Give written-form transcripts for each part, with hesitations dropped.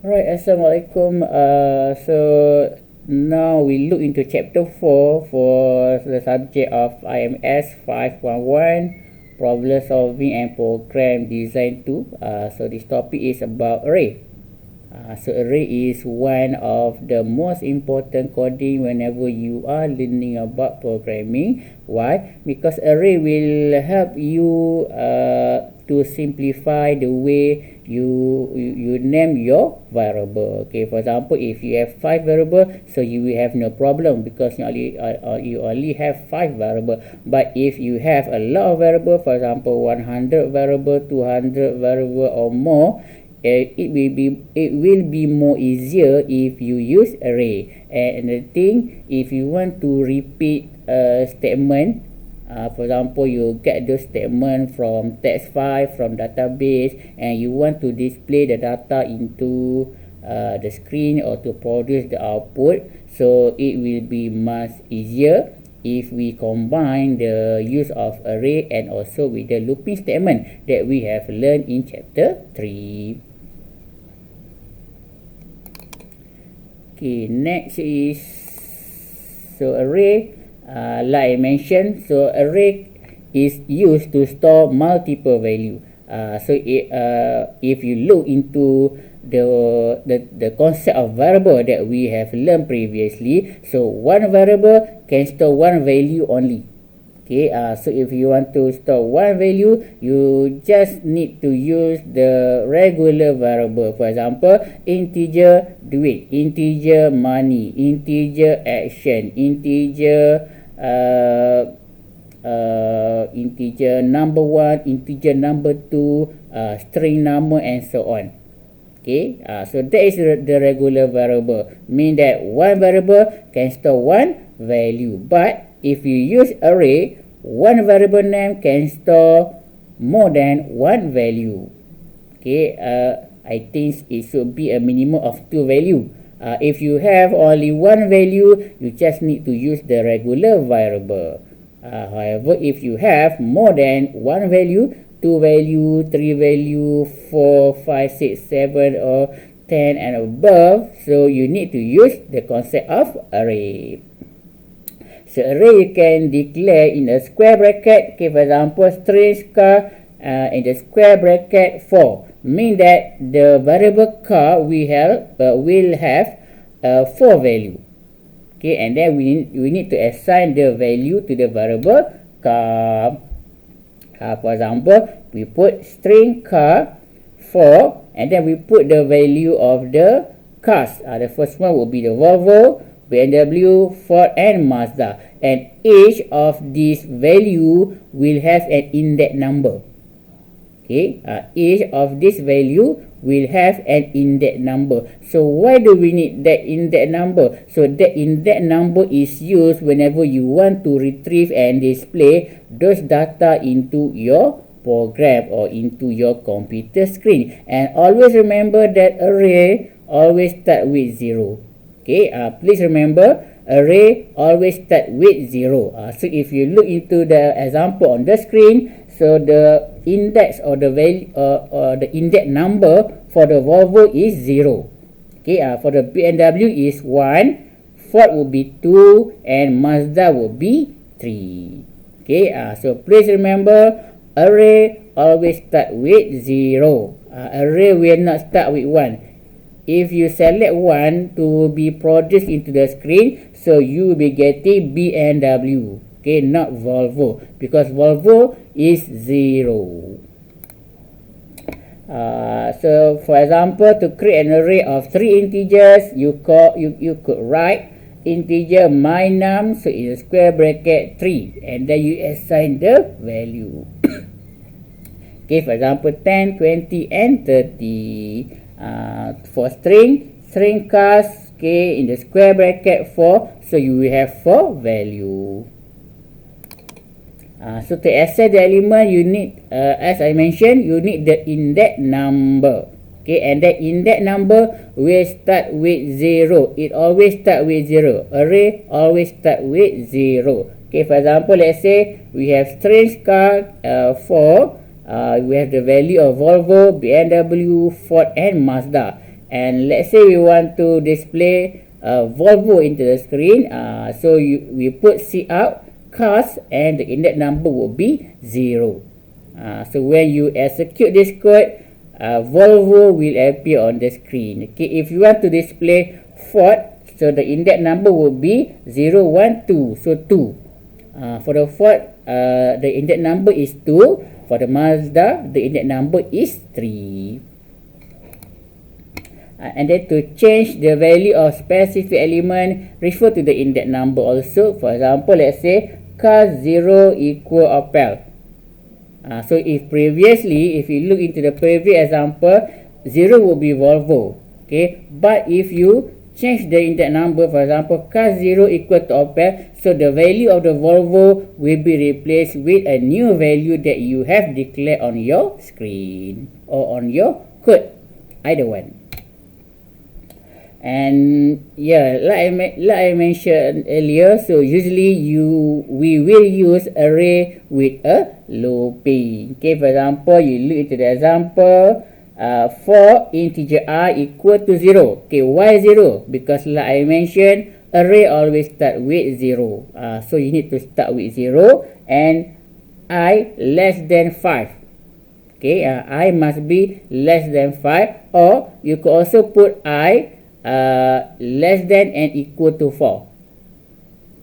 Alright, Assalamualaikum. So now we look into chapter 4 for the subject of IMS511, problem solving and program design 2. So this topic is about array. So array is one of the most important coding whenever you are learning about programming. Why? Because array will help you to simplify the way you name your variable. Okay, for example, if you have 5 variable, so you will have no problem because you only have 5 variable. But if you have a lot of variable, for example 100 variable, 200 variable or more, it will be more easier if you use array. And the thing, if you want to repeat a statement, for example, you get the statement from text file, from database, and you want to display the data into the screen or to produce the output, so it will be much easier if we combine the use of array and also with the looping statement that we have learned in chapter 3. Okay, next is array. Like I mentioned, so array is used to store multiple value. If you look into the concept of variable that we have learned previously, so one variable can store one value only. Okay, so if you want to store one value, you just need to use the regular variable. For example, integer duit, integer money, integer action, integer integer number 1, integer number 2, string number, and so on. Okay, so that is the regular variable, mean that one variable can store one value. But if you use array, one variable name can store more than one value. Okay, I think it should be a minimum of 2 value. If you have only one value, you just need to use the regular variable. However, if you have more than one value, 2 value, 3 value, 4, 5, 6, 7 or 10 and above, so you need to use the concept of array. So array you can declare in a square bracket. Okay, for example, string car in the square bracket 4, mean that the variable car will have 4 value. Okay, and then we need to assign the value to the variable car. For example, we put string car 4, and then we put the value of the cars. The first one will be the Volvo, BMW, Ford, and Mazda. And each of these value will have an index number. Okay, each of this value will have an index number. So why do we need that index number? So that index number is used whenever you want to retrieve and display those data into your program or into your computer screen. And always remember that array always start with 0. Okay, please remember, array always start with 0. So if you look into the example on the screen, so the index or the value or the index number for the Volvo is 0. Okay, for the BMW is 1, Ford will be 2, and Mazda will be 3. Okay, so please remember, array always start with 0. Array will not start with 1. If you select 1 to be produced into the screen, so you will be getting BMW. Okay, not Volvo, because Volvo is 0. So for example, to create an array of 3 integers, you could write integer my num, so in a square bracket 3, and then you assign the value. Okay, for example, 10, 20, and 30. For string cars, okay, in the square bracket 4, so you will have 4 value. So to access the element, you need, as I mentioned, you need the index number. Okay, and the index number will start with 0. It always start with 0. Array always start with 0. Okay, for example, let's say we have string car 4. We have the value of Volvo, BMW, Ford, and Mazda. and let's say we want to display Volvo into the screen. So we put cout cars, and the index number will be 0. So when you execute this code, Volvo will appear on the screen. Okay, if you want to display Ford, so the index number will be 012, so 2. For the Ford, the index number is 2. For the Mazda, the index number is 3. And then to change the value of specific element, refer to the index number also. For example, let's say car 0 equal Opel. So if previously, if you look into the previous example, 0 will be Volvo. Okay, but if you change the index number, for example, car 0 equal to Opel, so the value of the Volvo will be replaced with a new value that you have declared on your screen or on your code, either one. And yeah, like I mentioned earlier, so usually we will use array with a looping. Okay, for example, you look into the example, for integer I equal to 0. Okay, why 0? Because like I mentioned, array always start with 0. So you need to start with 0 and I less than 5. Okay, I must be less than 5, or you could also put I less than and equal to 4.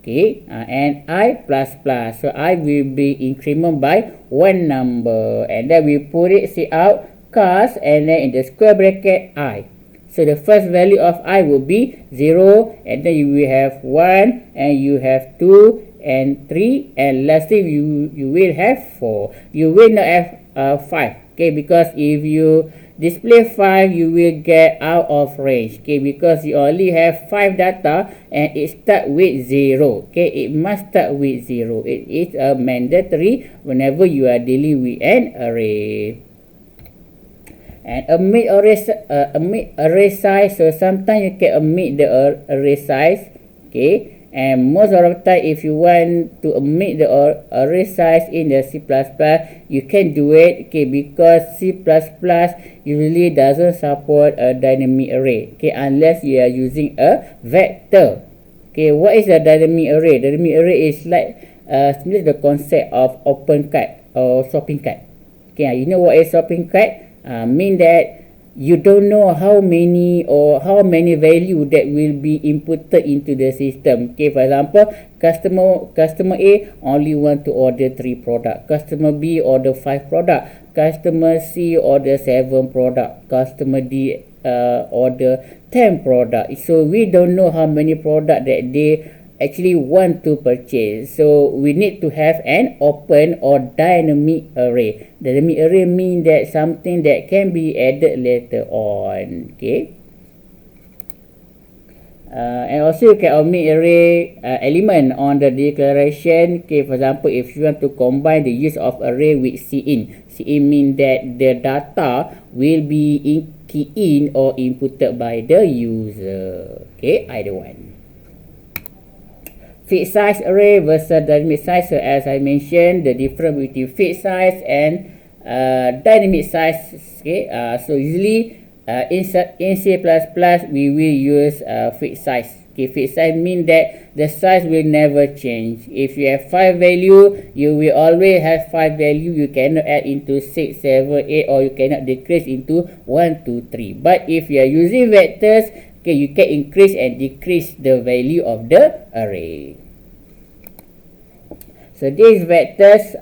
Okay, and I plus plus, so I will be increment by one number, and then we put it cout cars, and then in the square bracket I. So the first value of I will be 0, and then you will have 1, and you have 2 and 3, and lastly you will have 4. You will not have 5. Okay, because if you display 5, you will get out of range. Okay, because you only have 5 data and it start with 0. Okay, it must start with 0. It is a mandatory whenever you are dealing with an array. And omit array size. So sometimes you can omit the array size. Okay, and most of the time, if you want to omit the array size in the C++, you can do it. Okay, because C++ usually doesn't support a dynamic array. Okay, unless you are using a vector. Okay, what is a dynamic array? Dynamic array is like similar to the concept of open cart or shopping cart. Okay, you know what is shopping cart? Mean that you don't know how many value that will be inputted into the system. Okay, for example, customer A only want to order 3 product, customer B order 5 product, customer C order 7 product, customer D order 10 product. So we don't know how many product that they actually want to purchase. So we need to have an open or dynamic array. Dynamic array means that something that can be added later on. Okay. And also you can omit array element on the declaration. Okay, for example, if you want to combine the use of array with cin. Cin means that the data will be key in or inputted by the user. Okay, either one. Fixed size array versus dynamic size. So as I mentioned, the difference between fixed size and dynamic size. Okay, so usually in C++ we will use fixed size. Okay, fixed size means that the size will never change. If you have 5 value, you will always have 5 value. You cannot add into 6, 7, 8, or you cannot decrease into 1, 2, 3. But if you are using vectors, okay, you can increase and decrease the value of the array. So these vectors,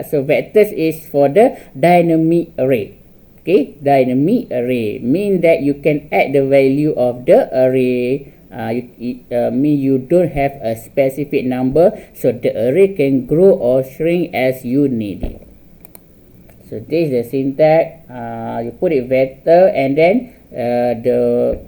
so vectors is for the dynamic array. Okay, dynamic array mean that you can add the value of the array. Mean you don't have a specific number, so the array can grow or shrink as you need it. So this is the syntax. You put it vector, and then the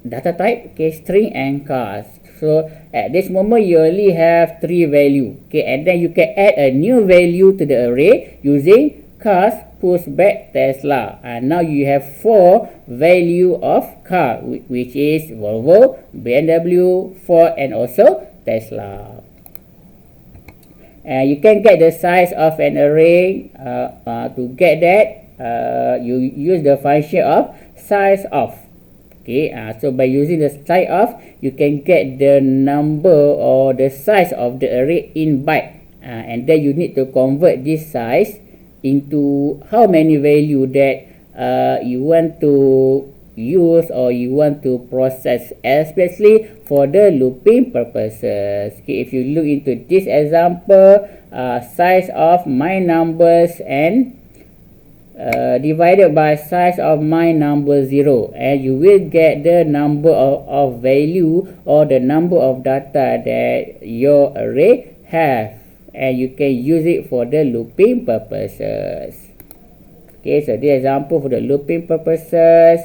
data type, okay, string and cars. So at this moment you only have 3 value. Okay, and then you can add a new value to the array using cars pushback Tesla, and now you have 4 value of car, which is Volvo, BMW, Ford, and also Tesla. And you can get the size of an array. To get that, you use the function of size of. Okay, so by using the side of, you can get the number or the size of the array in byte, and then you need to convert this size into how many value that you want to use or you want to process, especially for the looping purposes. Okay, if you look into this example, size of my numbers and divided by size of my number 0, and you will get the number of value or the number of data that your array have, and you can use it for the looping purposes. Okay, so the example for the looping purposes,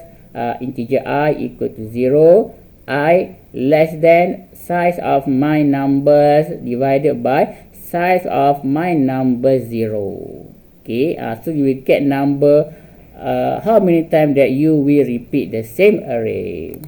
integer I equal to 0, I less than size of my numbers divided by size of my number 0. Okay, so you will get number how many times that you will repeat the same array.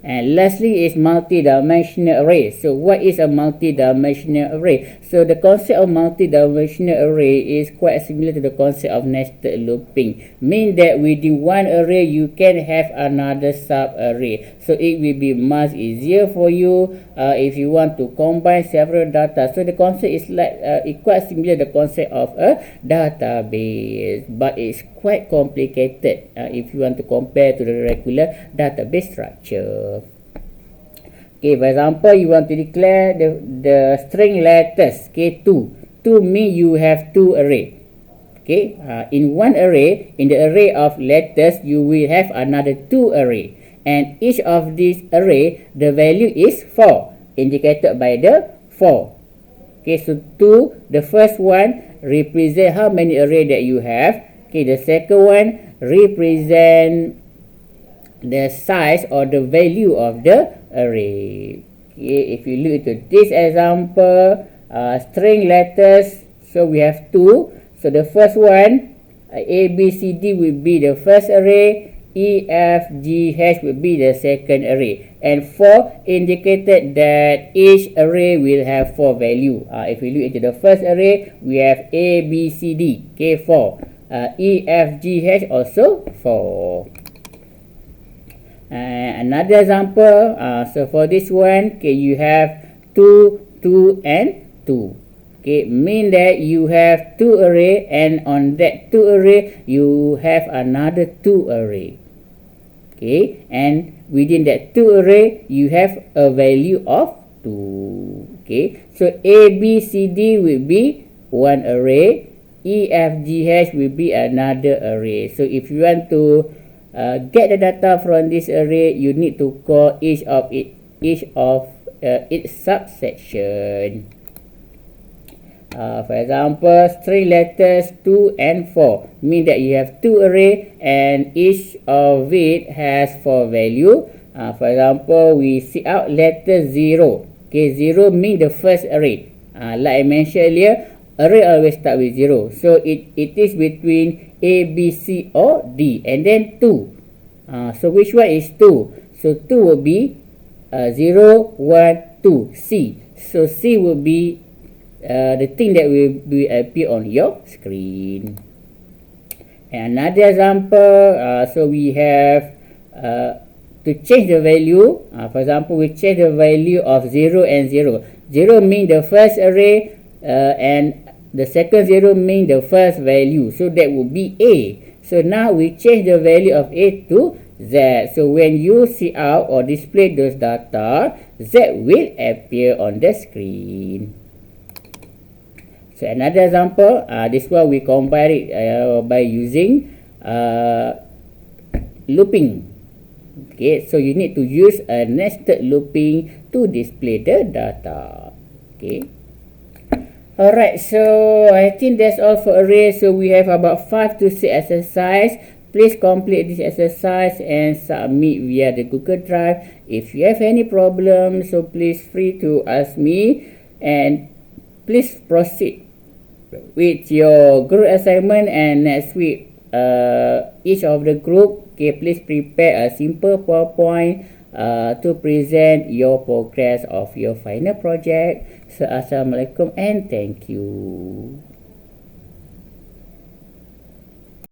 And lastly is multi-dimensional array. So what is a multi-dimensional array? So the concept of multi-dimensional array is quite similar to the concept of nested looping. Mean that within one array you can have another sub-array. So it will be much easier for you if you want to combine several data. So the concept is like quite similar to the concept of a database, but it's quite complicated if you want to compare to the regular database structure. Okay, for example, you want to declare the string letters. Okay, 2 mean you have 2 array. Okay, in one array, in the array of letters, you will have another 2 array, and each of these array, the value is 4, indicated by the 4. Okay, so 2, the first one represent how many array that you have. Okay, the second one represent the size or the value of the array. Okay, if you look into this example, string letters, so we have 2. So the first one, A, B, C, D will be the first array, E, F, G, H will be the second array, and 4 indicated that each array will have 4 value. If we look into the first array, we have A, B, C, D, okay, 4. E, F, G, H also 4. Another example, so for this one, okay, you have 2, 2, and 2. Okay, mean that you have 2 array, and on that 2 array, you have another 2 array. Okay, and within that 2 array, you have a value of 2. Okay, so A, B, C, D will be one array, E, F, G, H will be another array. So if you want to get the data from this array, you need to call each of its subsection. For example, string letters 2 and 4 mean that you have 2 array and each of it has 4 value. For example, we see out letter 0. Okay, 0 mean the first array. Like I mentioned earlier, array always start with 0. So it is between A, B, C or D, and then 2. So which one is 2? So 2 will be 0, 1, 2, C. So C will be the thing that will appear on your screen. And another example, so we have to change the value. For example, we change the value of 0 and 0. 0 mean the first array, and the second 0 mean the first value. So that would be A. So now we change the value of A to Z. So when you see out or display those data, Z will appear on the screen. So another example, this one we combine it by using looping. Okay, so you need to use a nested looping to display the data. Okay. Alright, so I think that's all for array. So we have about 5 to 6 exercise. Please complete this exercise and submit via the Google Drive. If you have any problems, so please free to ask me, and please proceed with your group assignment. And next week, each of the group, okay, please prepare a simple PowerPoint to present your progress of your final project. So, Assalamualaikum and thank you.